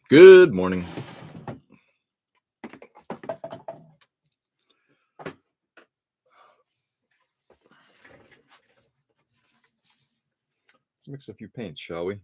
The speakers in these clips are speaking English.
Good morning. Let's mix a few paints, shall we?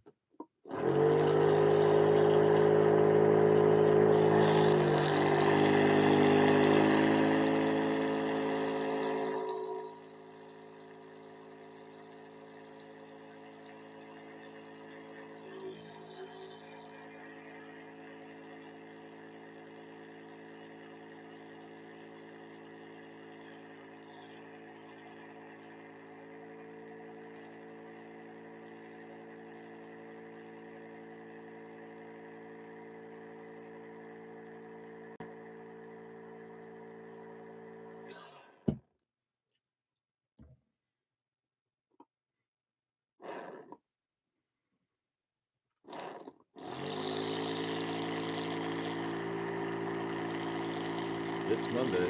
It's Monday.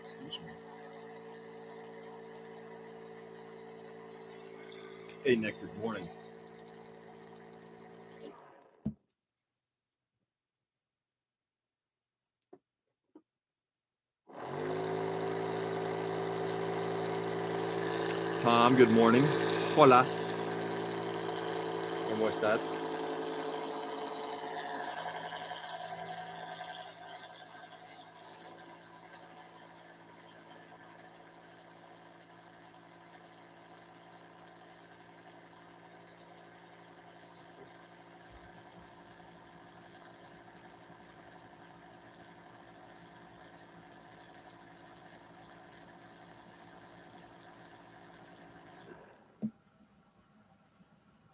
Excuse me. Hey, Nick, good morning. Tom, good morning. Hola. ¿Cómo estás?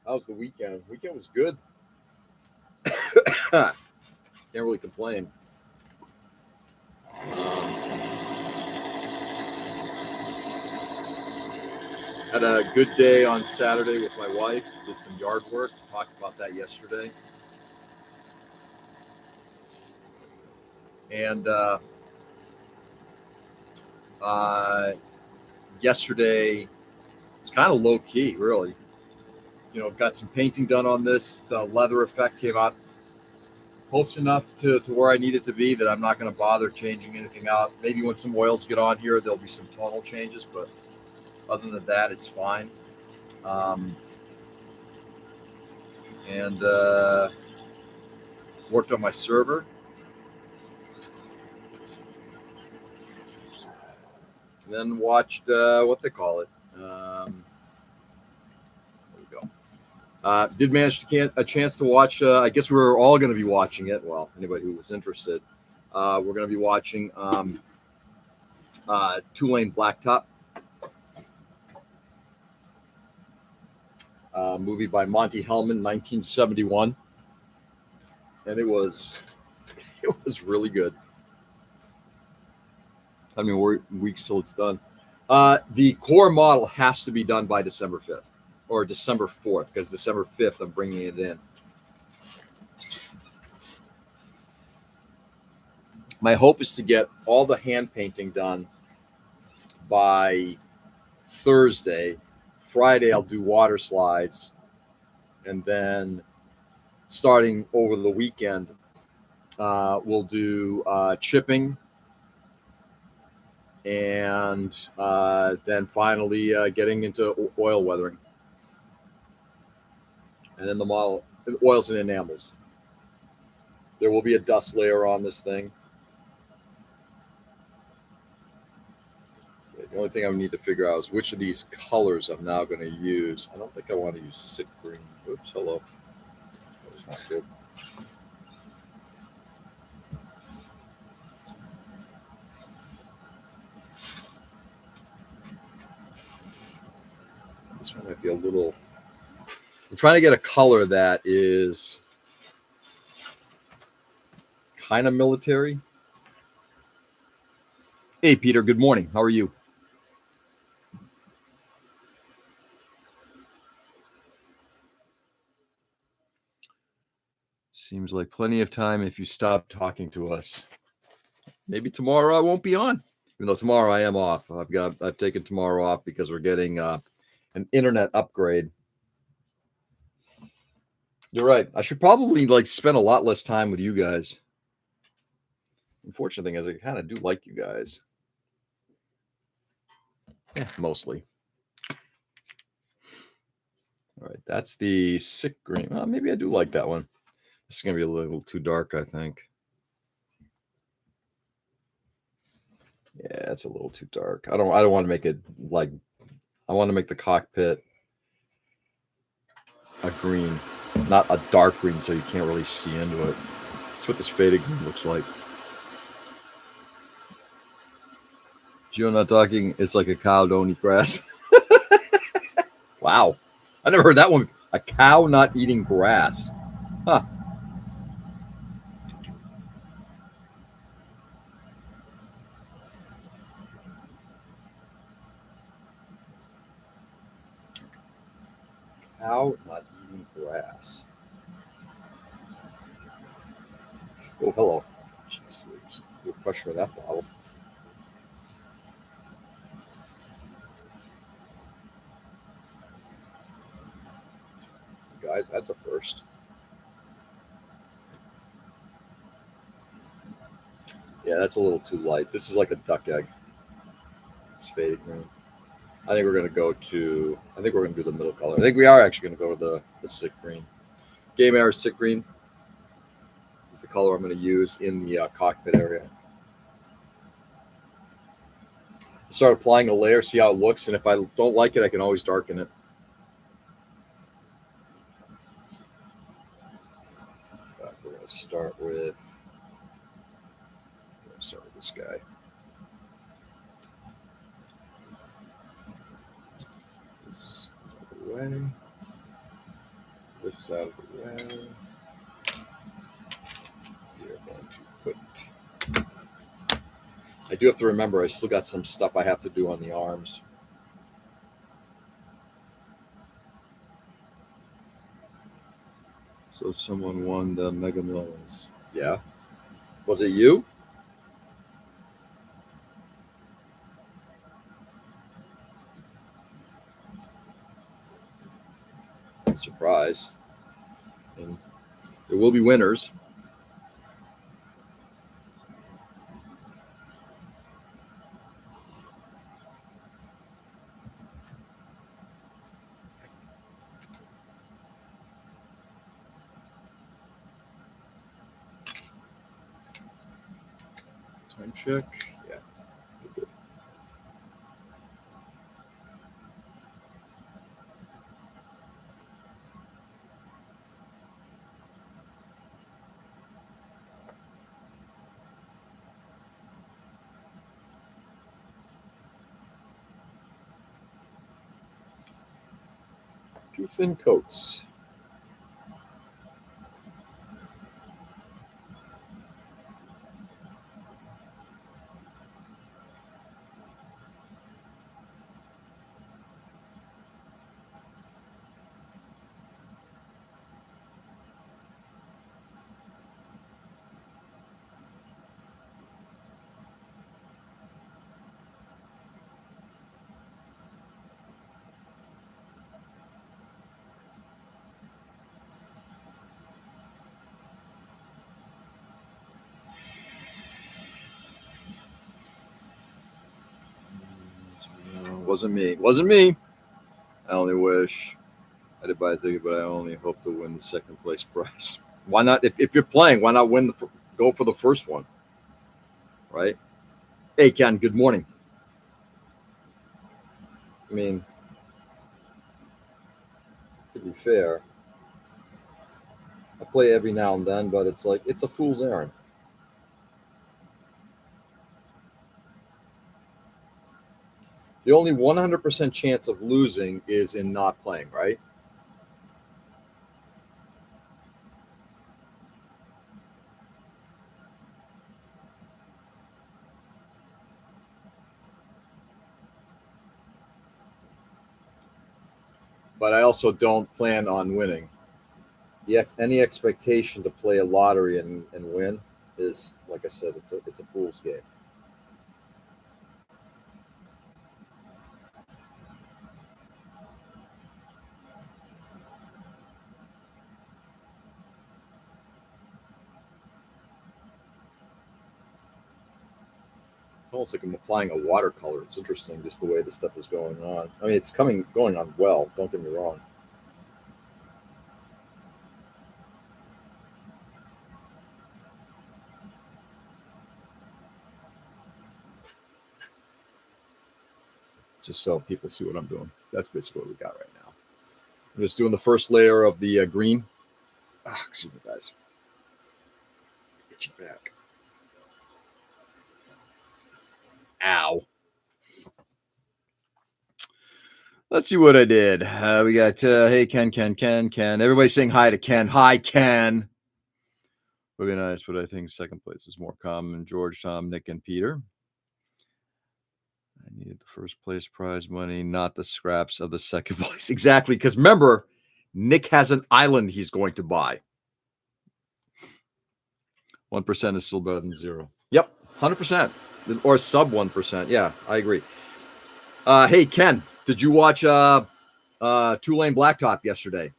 How's the weekend? Weekend was good. Can't really complain. Had a good day on Saturday with my wife. Did some yard work. Talked about that yesterday. And yesterday, it's kind of low key, really. Got some painting done on this. The leather effect came out close enough to where I need it to be that I'm not going to bother changing anything out. Maybe when some oils get on here, there'll be some tonal changes, but other than that, it's fine. And worked on my server. Then watched what they call it. Did manage to get a chance to watch. I guess we're all going to be watching it. Well, anybody who was interested, we're going to be watching Two-Lane Blacktop, movie by Monty Hellman, 1971, and it was really good. I mean, we're weeks till it's done. The core model has to be done by December 5th or December 4th, because December 5th I'm bringing it in. My hope is to get all the hand painting done by Thursday. Friday I'll do water slides, and then starting over the weekend we'll do chipping, and then finally getting into oil weathering, and then the model oils and enamels. There will be a dust layer on this thing. The only thing I would need to figure out is which of these colors I'm now going to use. I don't think I want to use sick green. Oops, hello. That was not good. This one might be a little... I'm trying to get a color that is kind of military. Hey, Peter, good morning. How are you? Seems like plenty of time if you stop talking to us. Maybe tomorrow I won't be on. Even though tomorrow I am off. I've taken tomorrow off because we're getting an internet upgrade. You're right. I should probably like spend a lot less time with you guys. Unfortunate thing is I kind of do like you guys. Yeah, mostly. All right, that's the sick green. Well, maybe I do like that one. This is gonna be a little too dark, I think. Yeah, it's a little too dark. I don't want to make it like I want to make the cockpit a green, not a dark green, so you can't really see into it. That's what this faded green looks like. Geo not talking. It's like a cow don't eat grass. Wow, I never heard that one. A cow not eating grass. Huh. Cow not eating grass. Oh, hello. Jeez, the pressure of that bottle. Guys, that's a first. Yeah, that's a little too light. This is like a duck egg. It's faded green. I think we're gonna go to. I think we're gonna do the middle color. I think we are actually gonna go to the sick green. Game Air sick green is the color I'm gonna use in the cockpit area. Start applying a layer, see how it looks, and if I don't like it, I can always darken it. We're gonna start with. Start with this guy. This out of the way. This out of the way. We are going to put. I do have to remember I still got some stuff I have to do on the arms. So someone won the Mega Millions. Yeah. Was it you? Surprise. And there will be winners. Time check. Yeah. Good. Two thin coats. No, wasn't me. Wasn't me. I only wish I did buy a ticket, but I only hope to win the second place prize. Why not? If you're playing, why not go for the first one, right? Hey, Ken. Good morning. I mean, to be fair, I play every now and then, but it's like it's a fool's errand. The only 100% chance of losing is in not playing, right? But I also don't plan on winning. Any expectation to play a lottery and win is, like I said, it's a fool's game. almost like I'm applying a watercolor. It's interesting just the way this stuff is going on. I mean, it's going on well. Don't get me wrong. Just so people see what I'm doing. That's basically what we got right now. I'm just doing the first layer of the green. Excuse me, guys. Itchy back. Ow. Let's see what I did. We got, hey, Ken. Everybody saying hi to Ken. Hi, Ken. Really nice, but I think second place is more common. George, Tom, Nick, and Peter. I needed the first place prize money, not the scraps of the second place. Exactly, because remember, Nick has an island he's going to buy. 1% is still better than 0. Yep, 100%. Or sub 1%. Yeah, I agree. Hey, Ken, did you watch Two-Lane Blacktop yesterday?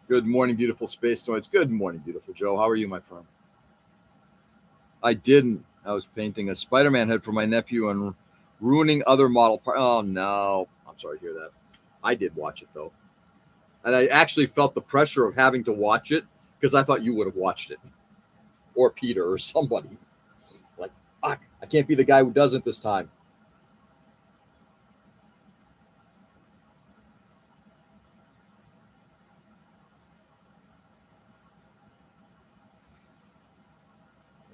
Good morning, beautiful space noise. Good morning, beautiful Joe. How are you, my friend? I didn't. I was painting a Spider-Man head for my nephew and ruining other model parts. Oh, no. I'm sorry to hear that. I did watch it, though. And I actually felt the pressure of having to watch it because I thought you would have watched it. Or Peter or somebody. Like, fuck, I can't be the guy who doesn't this time.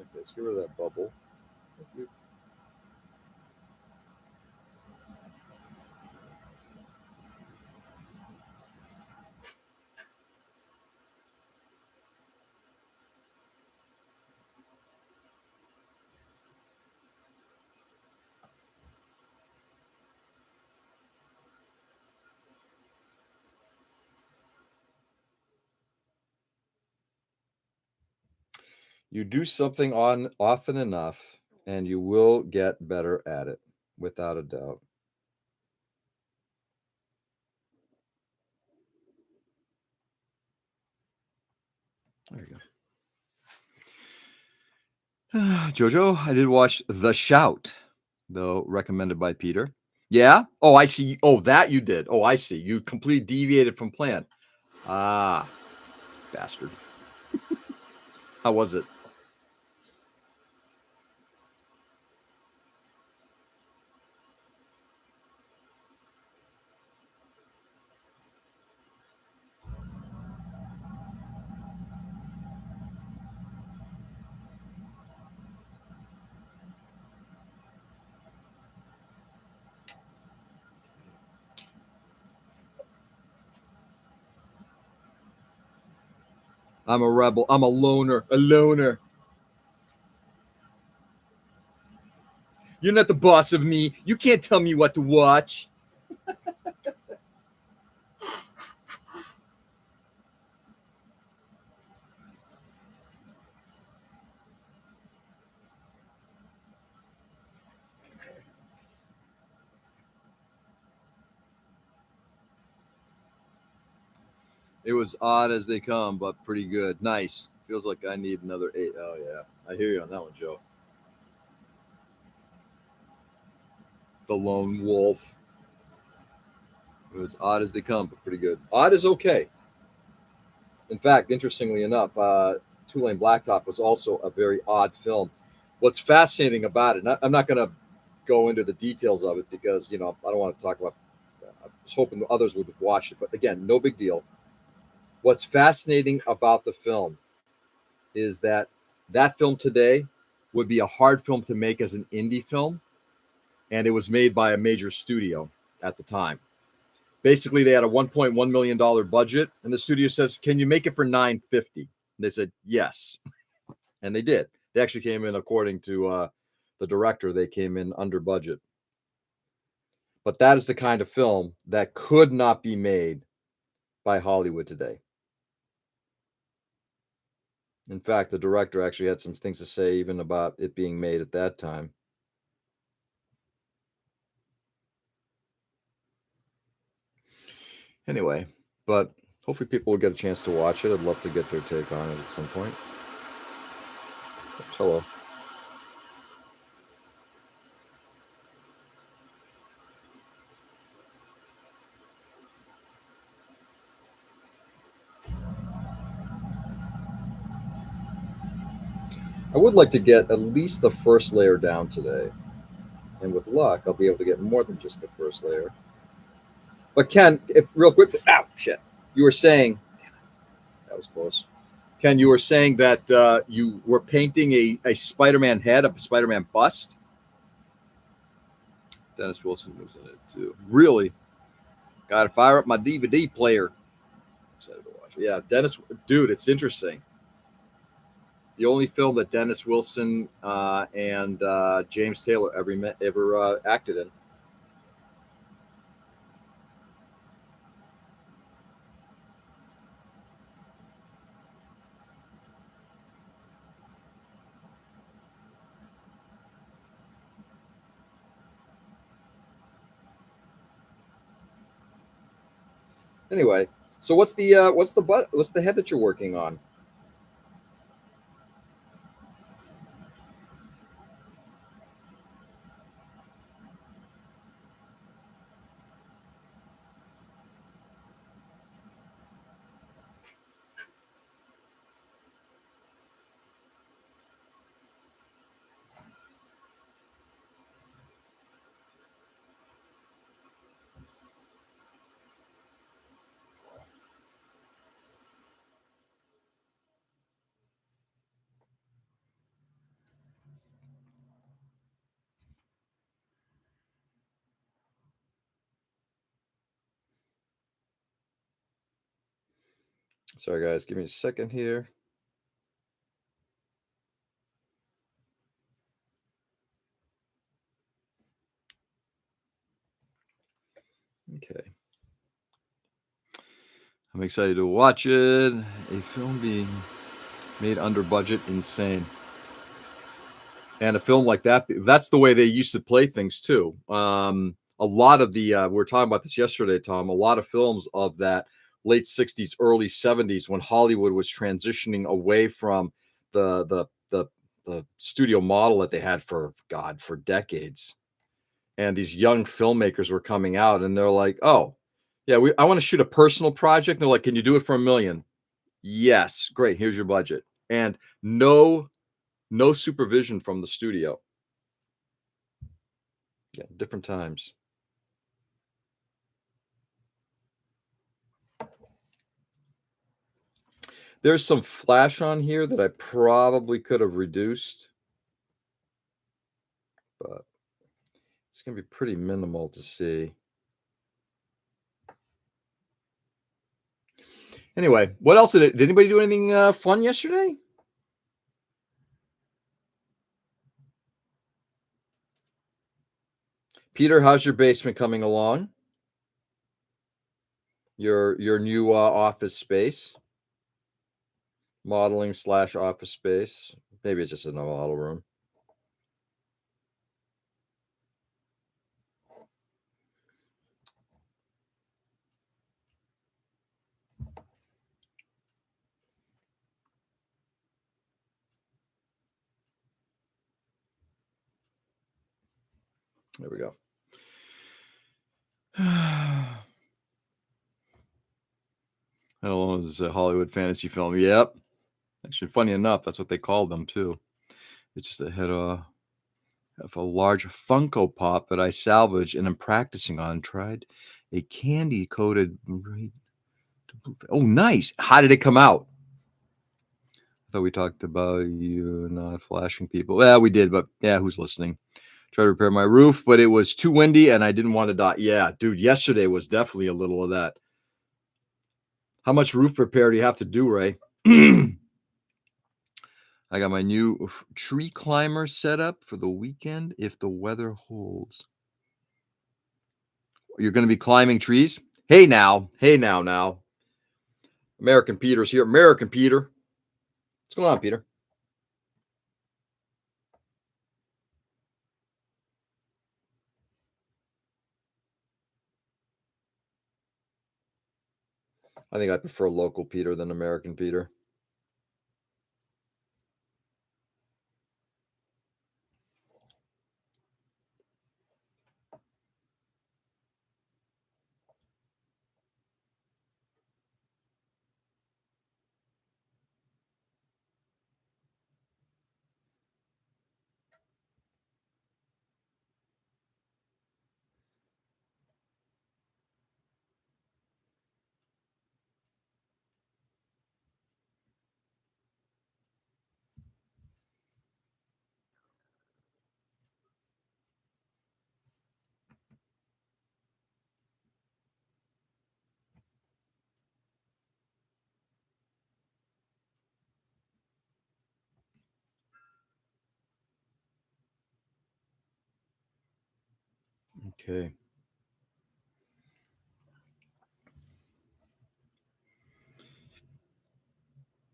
Okay, let's get rid of that bubble. Thank you. You do something on often enough, and you will get better at it, without a doubt. There you go. Jojo, I did watch The Shout, though recommended by Peter. Yeah? Oh, I see. Oh, that you did. Oh, I see. You completely deviated from plan. Ah, bastard. How was it? I'm a rebel. I'm a loner. A loner. You're not the boss of me. You can't tell me what to watch. It was odd as they come, but pretty good. Nice. Feels like I need another 8. Oh, yeah. I hear you on that one, Joe. The lone wolf. It was odd as they come, but pretty good. Odd is okay. In fact, interestingly enough, Two-Lane Blacktop was also a very odd film. What's fascinating about it, I'm not going to go into the details of it because, I don't want to talk about I was hoping others would watch it, but again, no big deal. What's fascinating about the film is that film today would be a hard film to make as an indie film, and it was made by a major studio at the time. Basically, they had a $1.1 million budget, and the studio says, "Can you make it for $950?" They said yes, and they did. They actually came in, according to the director, they came in under budget. But that is the kind of film that could not be made by Hollywood today. In fact, the director actually had some things to say even about it being made at that time. Anyway, but hopefully people will get a chance to watch it. I'd love to get their take on it at some point. Hello. I would like to get at least the first layer down today. And with luck, I'll be able to get more than just the first layer. But Ken, if real quick, ow, shit. You were saying, that was close. Ken, you were saying that you were painting a Spider-Man head, a Spider-Man bust. Dennis Wilson was in it too. Really? Got to fire up my DVD player. Excited to watch it. Yeah, Dennis, dude, it's interesting. The only film that Dennis Wilson and James Taylor ever acted in. Anyway, so what's the head that you're working on? Sorry, guys, give me a second here. Okay. I'm excited to watch it. A film being made under budget, insane. And a film like that's the way they used to play things too. A lot of the we were talking about this yesterday, Tom. A lot of films of that late '60s, early '70s, when Hollywood was transitioning away from the studio model that they had for decades, and these young filmmakers were coming out, and they're like, "Oh, yeah, I want to shoot a personal project." And they're like, "Can you do it for $1 million?" Yes, great. Here's your budget, and no supervision from the studio. Yeah, different times. There's some flash on here that I probably could have reduced, but it's going to be pretty minimal to see. Anyway, what else did anybody do anything fun yesterday? Peter, how's your basement coming along? Your new office space, modeling / office space. Maybe it's just a model room. There we go. How long is a Hollywood fantasy film? Yep. Actually, funny enough, that's what they called them too. It's just a head of a large Funko Pop that I salvaged and am practicing on. Tried a candy coated. Oh, nice. How did it come out? I thought we talked about you not flashing people. Well, we did, but yeah, who's listening? Try to repair my roof, but it was too windy and I didn't want to die. Yeah, dude, yesterday was definitely a little of that. How much roof repair do you have to do, Ray? I got my new tree climber set up for the weekend if the weather holds. You're going to be climbing trees? Hey now. American Peter's here. American Peter. What's going on, Peter? I think I prefer local Peter than American Peter. Okay.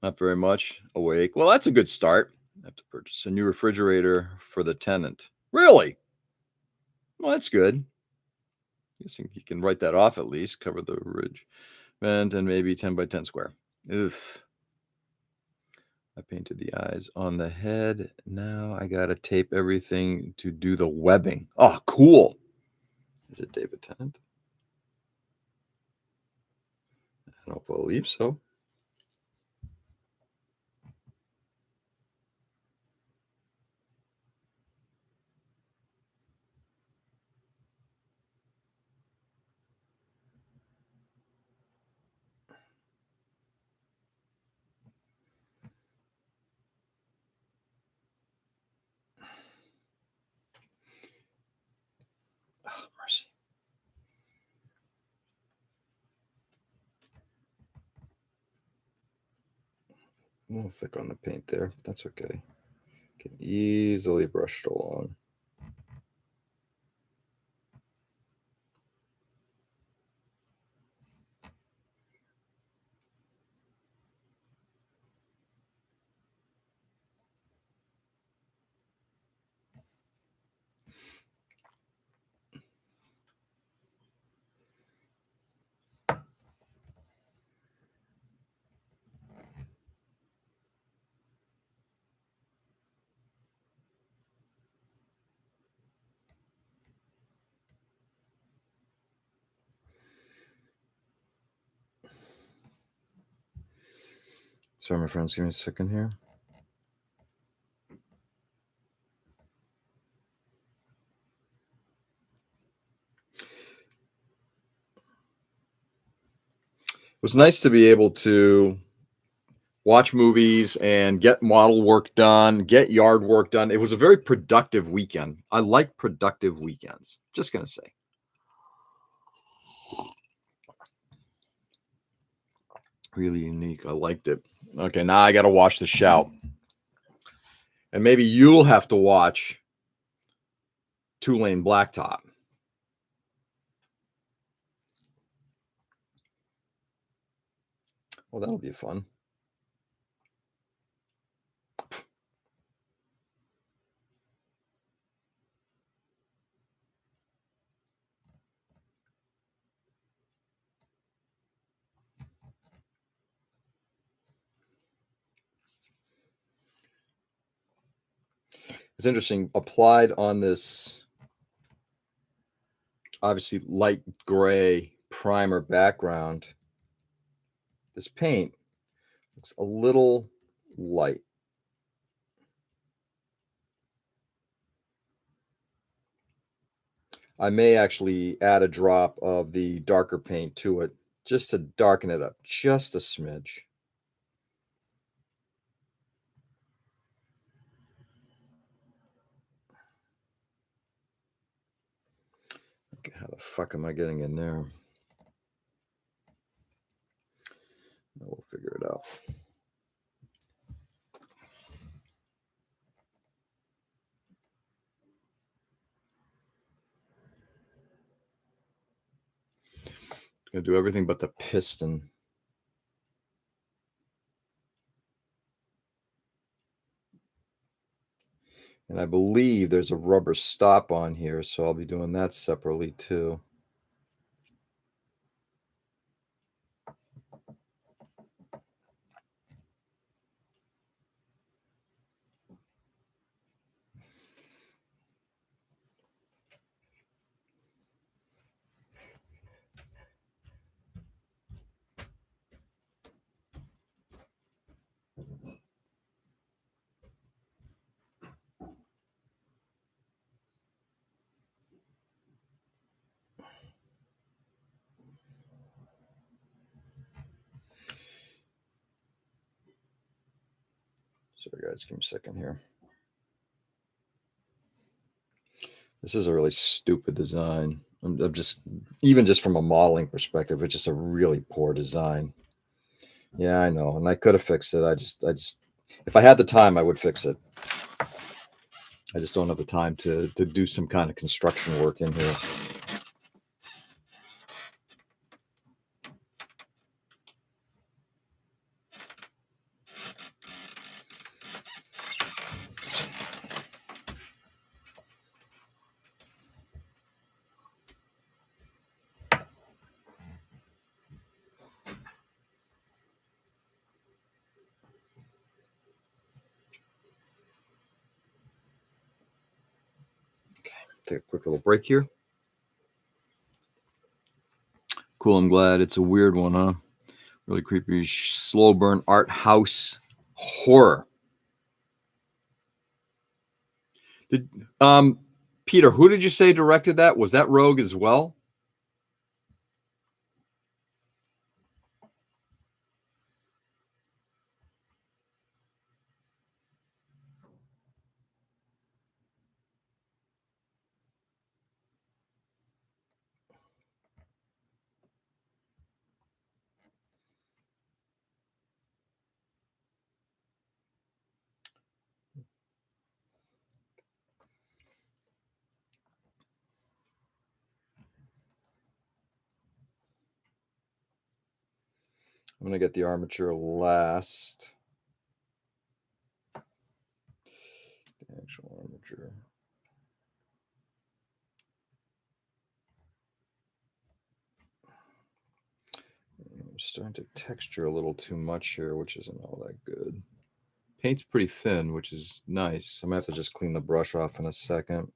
Not very much. Awake. Well, that's a good start. I have to purchase a new refrigerator for the tenant. Really? Well, that's good. Guessing you can write that off at least. Cover the ridge vent and maybe 10 by 10 square. Oof. I painted the eyes on the head. Now I got to tape everything to do the webbing. Oh, cool. Is it David Tennant? I don't believe so. Oh, mercy. A little thick on the paint there. That's okay. Can easily brush it along. Sorry, my friends, give me a second here. It was nice to be able to watch movies and get model work done, get yard work done. It was a very productive weekend. I like productive weekends. Just going to say. Really unique. I liked it. Okay, now I got to watch The Shout. And maybe you'll have to watch Two-Lane Blacktop. Well, that'll be fun. It's interesting. Applied on this obviously light gray primer background, this paint looks a little light. I may actually add a drop of the darker paint to it just to darken it up just a smidge. How the fuck am I getting in there? We'll figure it out. Gonna do everything but the piston. And I believe there's a rubber stop on here, so I'll be doing that separately too. Sorry guys, give me a second here. This is a really stupid design. I'm just, even just from a modeling perspective, it's just a really poor design. Yeah, I know, and I could have fixed it. I just, if I had the time, I would fix it. I just don't have the time to do some kind of construction work in here. Take a quick little break here. Cool, I'm glad. It's a weird one, huh? Really creepy, slow burn art house horror. Did Peter, who did you say directed that? Was that Rogue as well? I'm gonna get the armature last. The actual armature. I'm starting to texture a little too much here, which isn't all that good. Paint's pretty thin, which is nice. I'm gonna have to just clean the brush off in a second.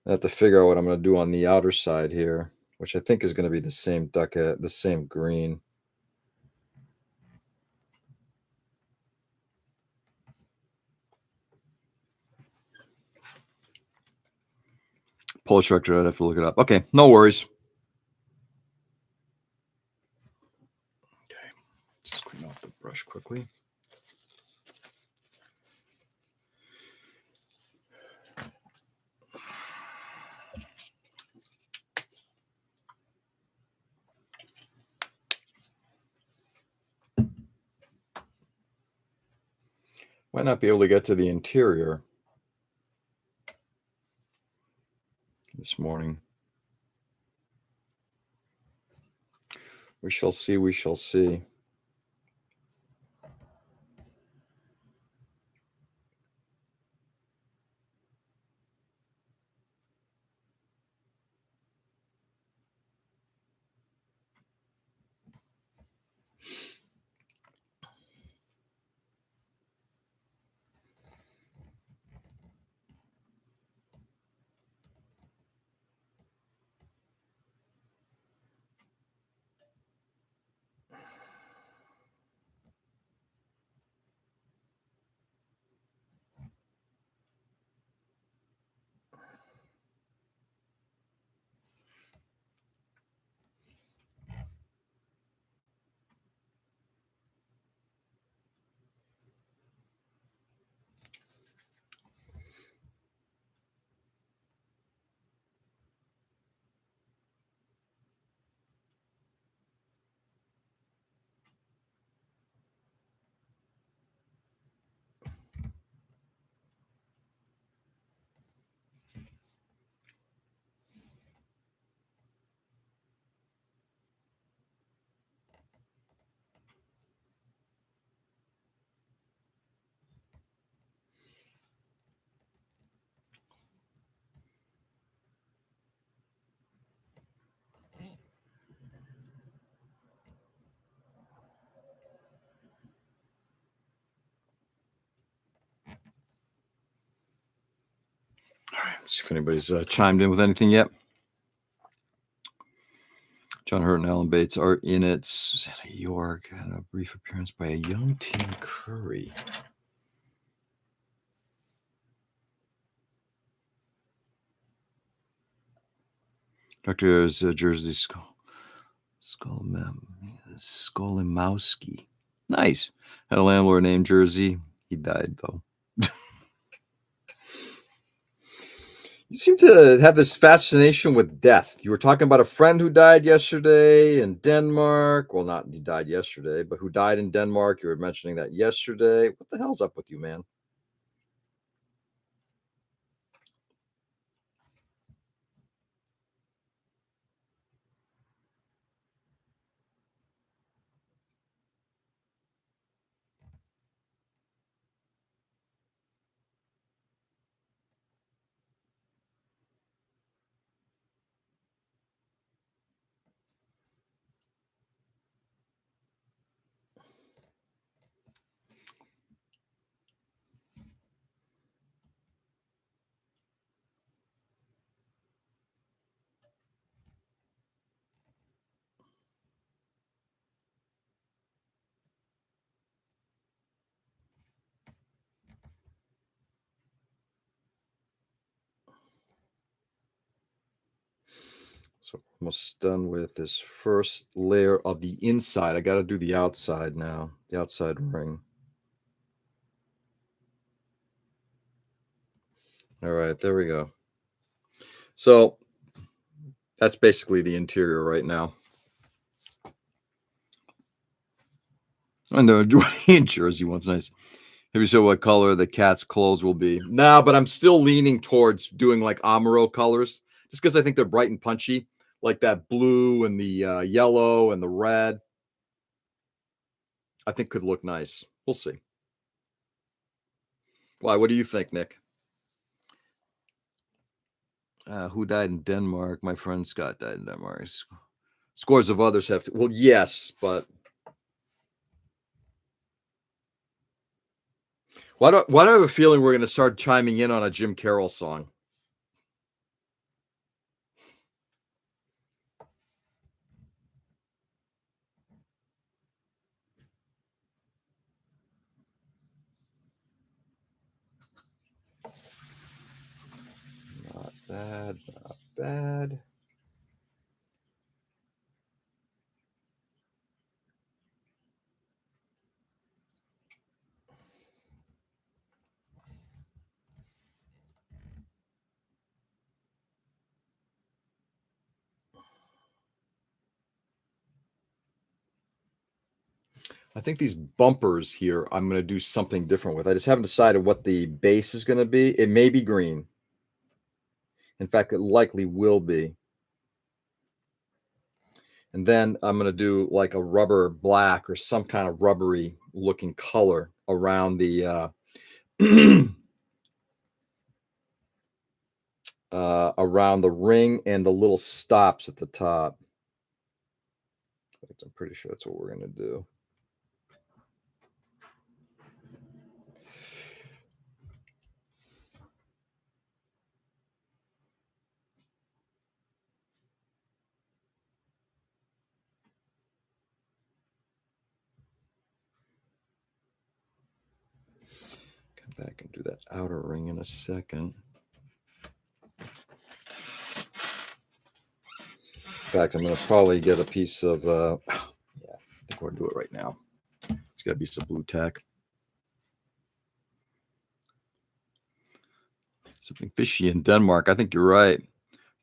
I have to figure out what I'm going to do on the outer side here, which I think is going to be the same ducat, the same green. Polish Rector, I'd have to look it up. Okay, no worries. Okay, let's just clean off the brush quickly. Might not be able to get to the interior this morning. We shall see, we shall see. See if anybody's chimed in with anything yet. John Hurt and Alan Bates are in it. Susanna York had a brief appearance by a young Tim Curry. Doctor's Jersey Skolimowski. Nice. Had a landlord named Jersey. He died, though. You seem to have this fascination with death. You were talking about a friend who died yesterday in Denmark. Well, not he died yesterday, but who died in Denmark. You were mentioning that yesterday. What the hell's up with you, man? So almost done with this first layer of the inside. I got to do the outside now, the outside ring. All right, there we go. So that's basically the interior right now. I know in Jersey one's nice. Have you said what color the cat's clothes will be? No, but I'm still leaning towards doing like Amaro colors, just because I think they're bright and punchy, like that blue and the yellow and the red. I think could look nice. We'll see. Why? What do you think, Nick? Who died in Denmark? My friend Scott died in Denmark. Scores of others have to. Well, yes, but why do I have a feeling we're going to start chiming in on a Jim Carroll song? Not bad, not bad. I think these bumpers here, I'm going to do something different with. I just haven't decided what the base is going to be. It may be green. In fact, it likely will be. And then I'm going to do like a rubber black or some kind of rubbery looking color around the around the ring and the little stops at the top. I'm pretty sure that's what we're going to do. Come back and do that outer ring in a second. In fact, I'm going to probably get a piece of, yeah, I think we're going to do it right now. It's got to be some blue tack. Something fishy in Denmark. I think you're right.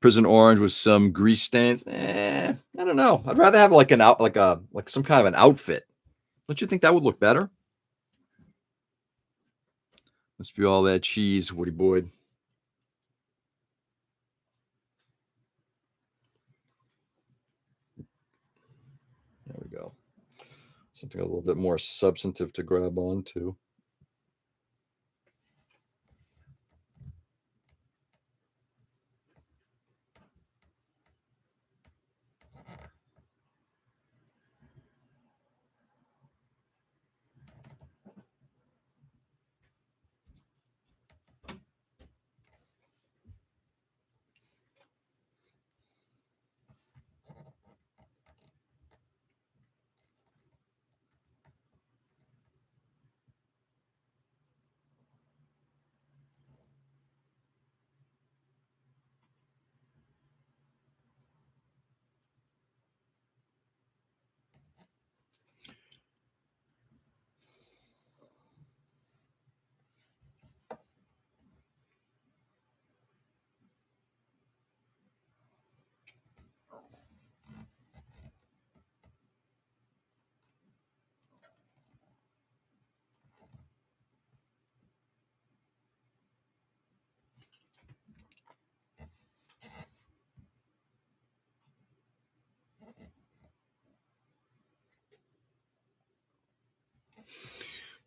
Prison orange with some grease stains. I don't know. I'd rather have like some kind of an outfit. Don't you think that would look better? Must be all that cheese, Woody Boyd. There we go. Something a little bit more substantive to grab onto.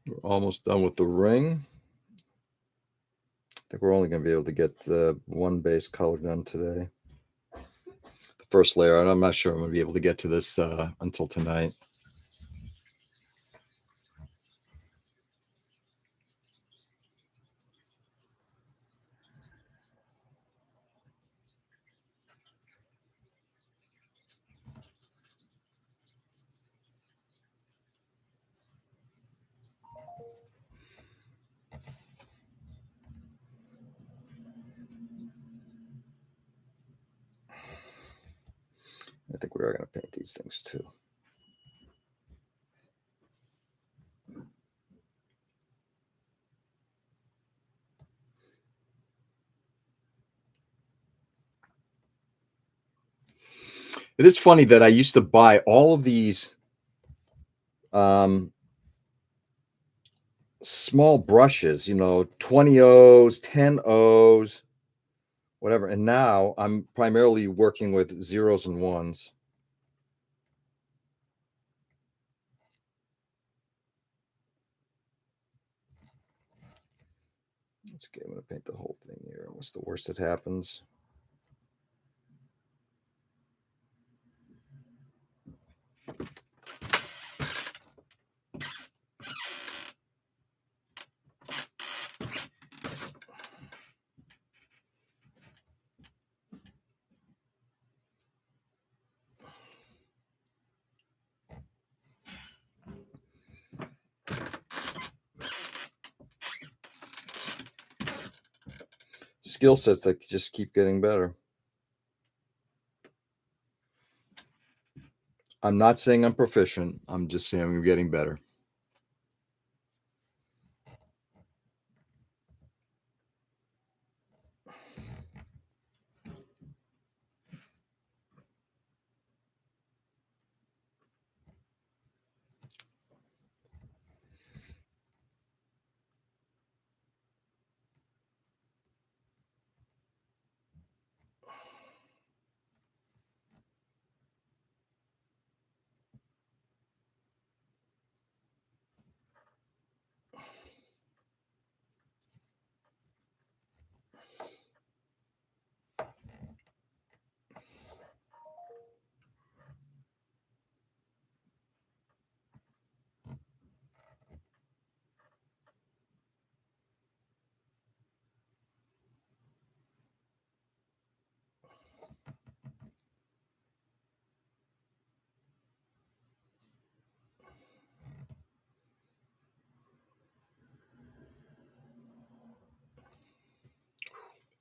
We're almost done with the ring. I think we're only going to be able to get one base color done today. The first layer, and I'm not sure I'm going to be able to get to this until tonight. I think we are going to paint these things too. It is funny that I used to buy all of these small brushes, 20 O's, 10 O's, whatever. And now I'm primarily working with zeros and ones. That's okay. I'm going to paint the whole thing here. What's the worst that happens? Skill sets that just keep getting better. I'm not saying I'm proficient. I'm just saying I'm getting better.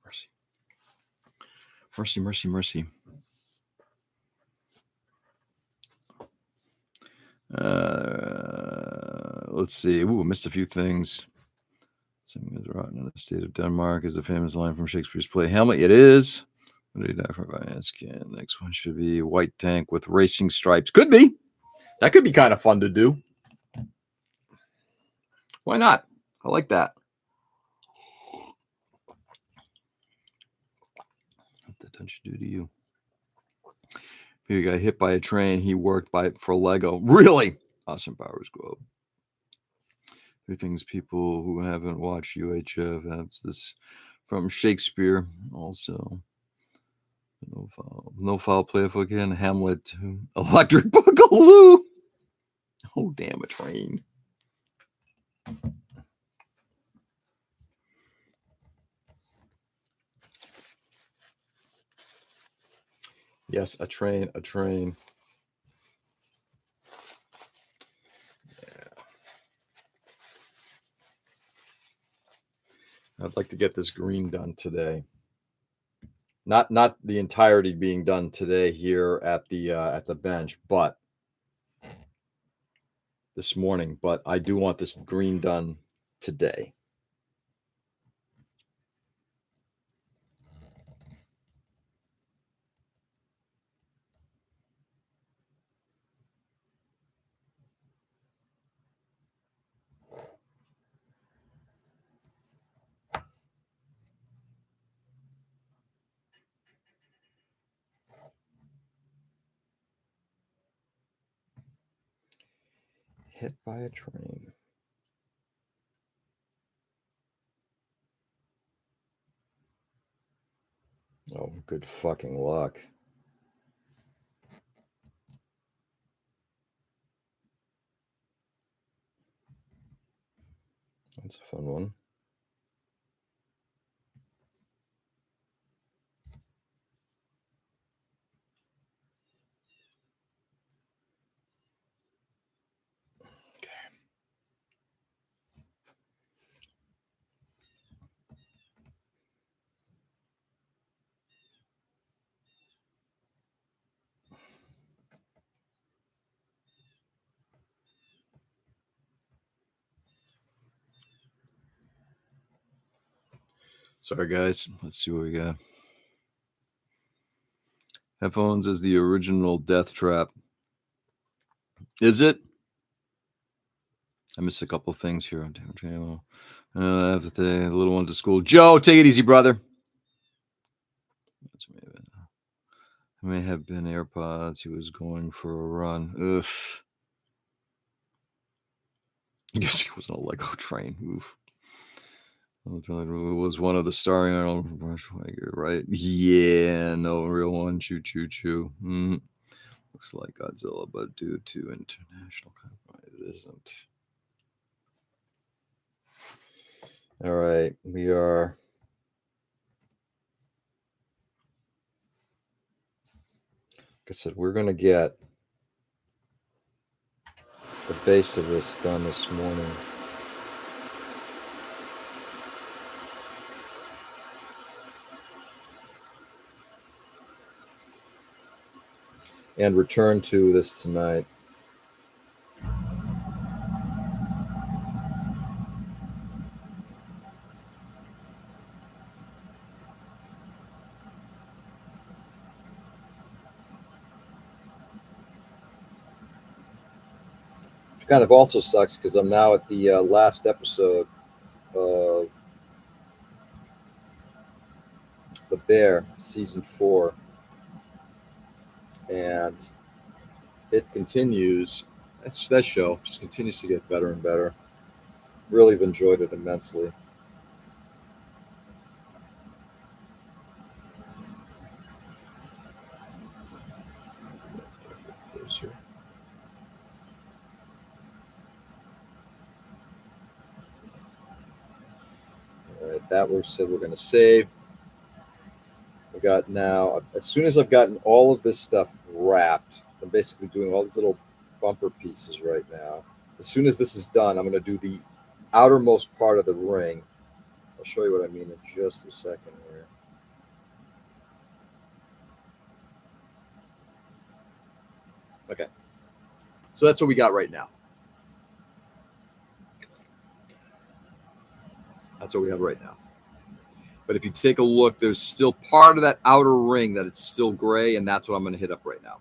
Mercy. Mercy, mercy, mercy. Let's see. Ooh, missed a few things. Something is rotten in the state of Denmark is a famous line from Shakespeare's play Hamlet. It is. What did he die for? Skin. Next one should be white tank with racing stripes. Could be. That could be kind of fun to do. Why not? I like that. What the don't you do to you? He got hit by a train. He worked for Lego. Really? Austin Powers Globe. Two things people who haven't watched UHF. That's this from Shakespeare also. No foul play again. Hamlet. Electric Boogaloo. Oh, damn, a train. Yes, a train. I'd like to get this green done today. Not the entirety being done today here at the bench, but this morning. But I do want this green done today. Hit by a train. Oh, good fucking luck. That's a fun one. Sorry, guys. Let's see what we got. Headphones is the original Death Trap. Is it? I missed a couple things here on Damage Ammo. After the little one to school. Joe, take it easy, brother. It may have been AirPods. He was going for a run. Ugh. I guess he was on a Lego train. Oof. It was one of the starring Arnold Schwarzenegger, right? Yeah, no real one. Choo choo choo. Looks like Godzilla, but due to international copyright, it isn't. All right, we are. Like I said, we're going to get the base of this done this morning. And return to this tonight. Which kind of also sucks because I'm now at the last episode of The Bear, season 4. And it continues. That show just continues to get better and better. Really have enjoyed it immensely. All right, that we said we're going to save. We got now, as soon as I've gotten all of this stuff wrapped, I'm basically doing all these little bumper pieces right now. As soon as this is done, I'm going to do the outermost part of the ring. I'll show you what I mean in just a second here. Okay. So that's what we got right now. That's what we have right now. But if you take a look, there's still part of that outer ring that it's still gray, and that's what I'm going to hit up right now.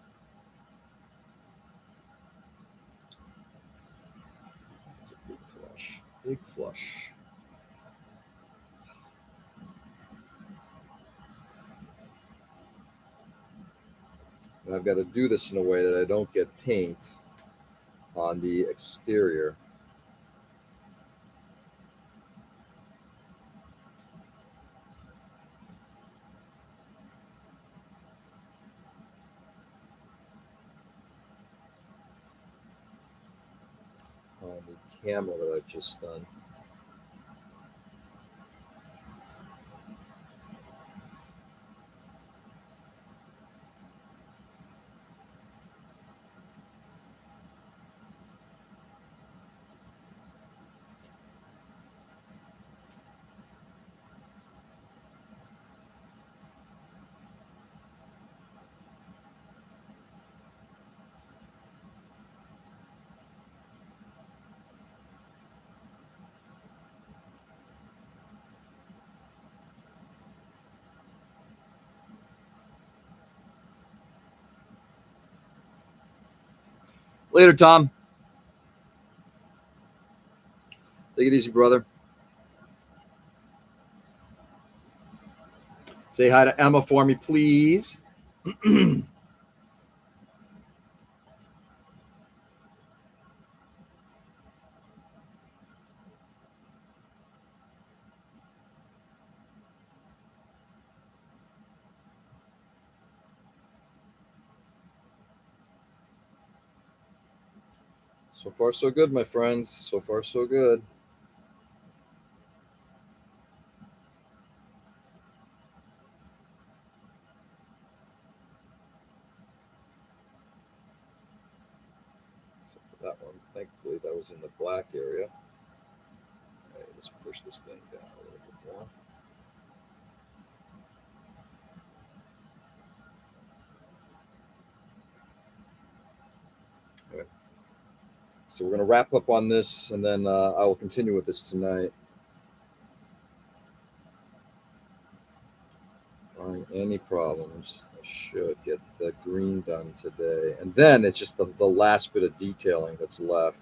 Big flush. Big flush. And I've got to do this in a way that I don't get paint on the exterior. On the camera that I've just done. Later, Tom. Take it easy, brother. Say hi to Emma for me, please. So far, so good, my friends. So far, so good. So for that one, thankfully, that was in the black area. All right, let's push this thing down a little bit more. All right. So we're going to wrap up on this, and then I will continue with this tonight. Barring any problems, I should get the green done today. And then it's just the last bit of detailing that's left.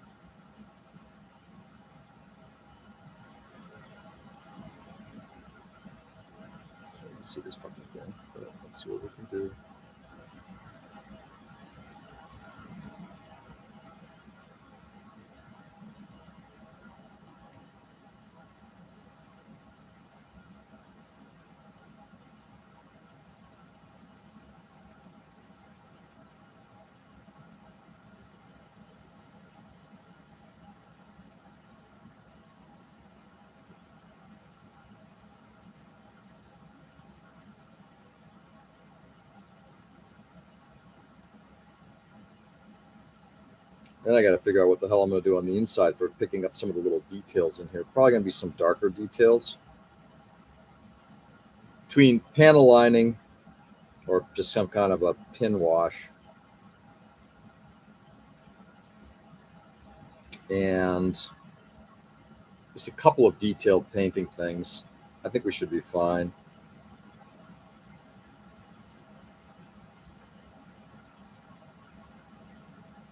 Let's see this fucking thing. But let's see what we can do. Then I got to figure out what the hell I'm going to do on the inside for picking up some of the little details in here. Probably going to be some darker details. Between panel lining or just some kind of a pin wash and just a couple of detailed painting things, I think we should be fine.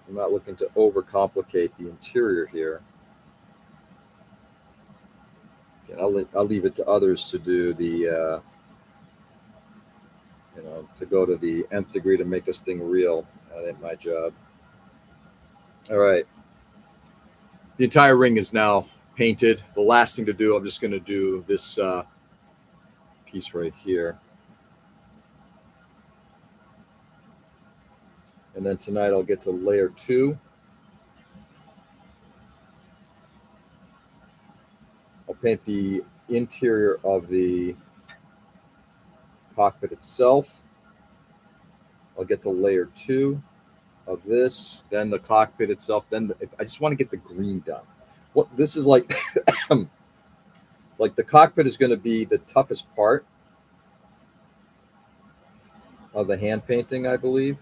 I'm not looking to overcomplicate the interior here. Again, I'll leave it to others to do the, to go to the nth degree to make this thing real. That ain't my job. All right. The entire ring is now painted. The last thing to do, I'm just going to do this piece right here. And then tonight I'll get to layer 2. I'll paint the interior of the cockpit itself. I'll get to layer 2 of this, then the cockpit itself. I just want to get the green done. What this is like, like the cockpit is going to be the toughest part of the hand painting, I believe.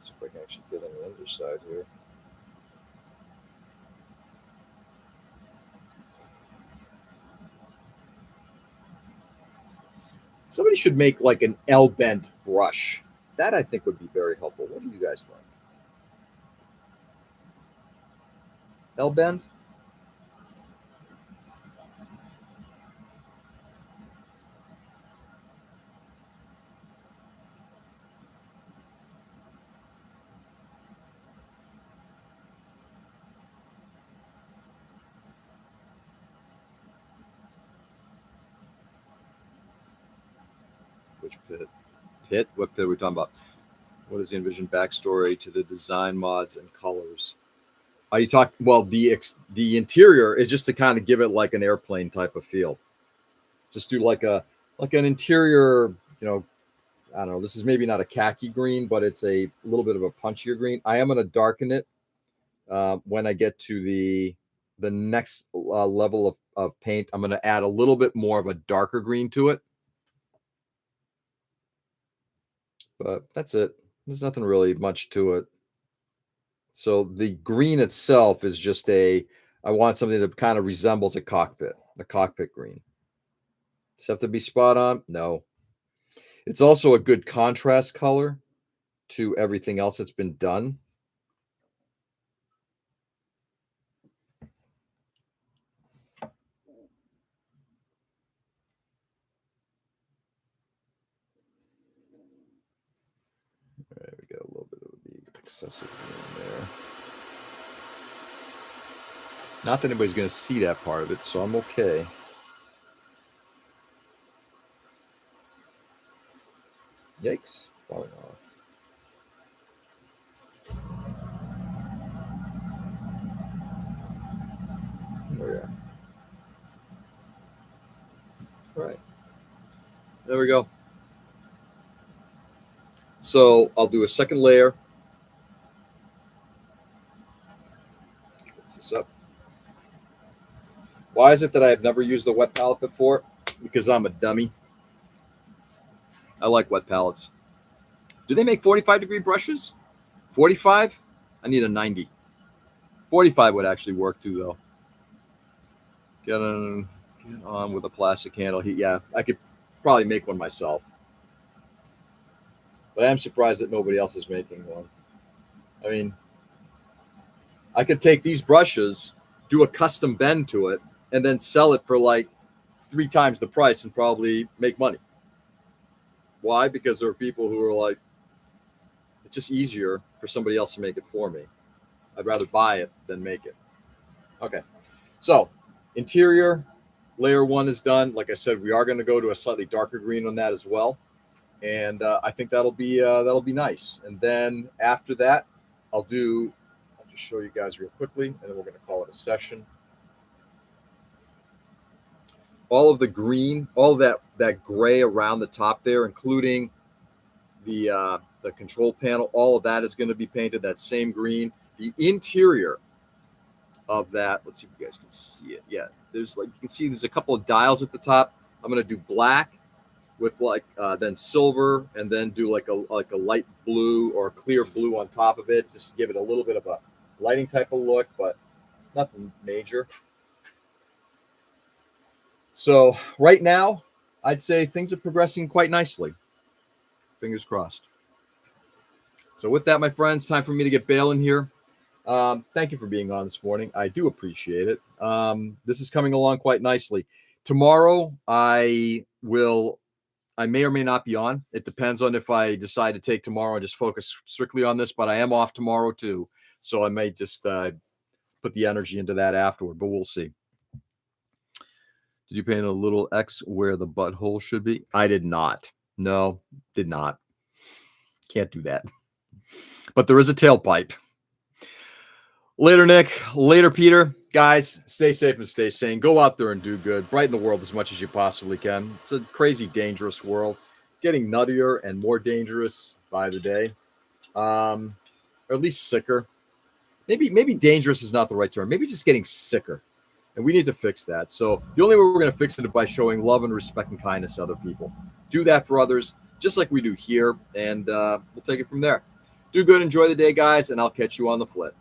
See if I can actually get on the underside here. Somebody should make like an L bend brush. That I think would be very helpful. What do you guys think? L bend? Which pit? Pit? What pit are we talking about? What is the envisioned backstory to the design mods and colors? Are you talking? Well, the interior is just to kind of give it like an airplane type of feel. Just do like an interior. I don't know. This is maybe not a khaki green, but it's a little bit of a punchier green. I am going to darken it when I get to the next level of paint. I'm going to add a little bit more of a darker green to it. But that's it. There's nothing really much to it. So the green itself is just I want something that kind of resembles a cockpit green. Does it have to be spot on? No. It's also a good contrast color to everything else that's been done. excessive green there. Not that anybody's going to see that part of it, so I'm okay. Yikes. Falling off. Oh, yeah. All right. There we go. So I'll do a second layer. Fix this up. Why is it that I have never used a wet palette before? Because I'm a dummy. I like wet palettes. Do they make 45-degree brushes? 45? I need a 90. 45 would actually work too, though. Get on with a plastic handle. Yeah, I could probably make one myself. But I am surprised that nobody else is making one. I mean, I could take these brushes, do a custom bend to it, and then sell it for like 3 times the price and probably make money. Why? Because there are people who are like, it's just easier for somebody else to make it for me. I'd rather buy it than make it. Okay. So interior layer 1 is done. Like I said, we are going to go to a slightly darker green on that as well. And I think that'll be nice. And then after that, I'll just show you guys real quickly, and then we're going to call it a session. All of the green, all of that gray around the top there, including the control panel, all of that is going to be painted that same green. The interior of that, let's see if you guys can see it. Yeah, there's like, you can see there's a couple of dials at the top. I'm going to do black with then silver, and then do like a light blue or a clear blue on top of it, just to give it a little bit of a lighting type of look, but nothing major. So right now, I'd say things are progressing quite nicely. Fingers crossed. So with that, my friends, time for me to get bailing here. Thank you for being on this morning. I do appreciate it. This is coming along quite nicely. Tomorrow, I may or may not be on. It depends on if I decide to take tomorrow and just focus strictly on this, but I am off tomorrow too. So I may just put the energy into that afterward, but we'll see. Did you paint a little X where the butthole should be? I did not. No, did not. Can't do that. But there is a tailpipe. Later, Nick. Later, Peter. Guys, stay safe and stay sane. Go out there and do good. Brighten the world as much as you possibly can. It's a crazy, dangerous world. Getting nuttier and more dangerous by the day. Or at least sicker. Maybe dangerous is not the right term. Maybe just getting sicker. And we need to fix that. So the only way we're going to fix it is by showing love and respect and kindness to other people. Do that for others, just like we do here. And we'll take it from there. Do good. Enjoy the day, guys. And I'll catch you on the flip.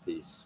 Peace.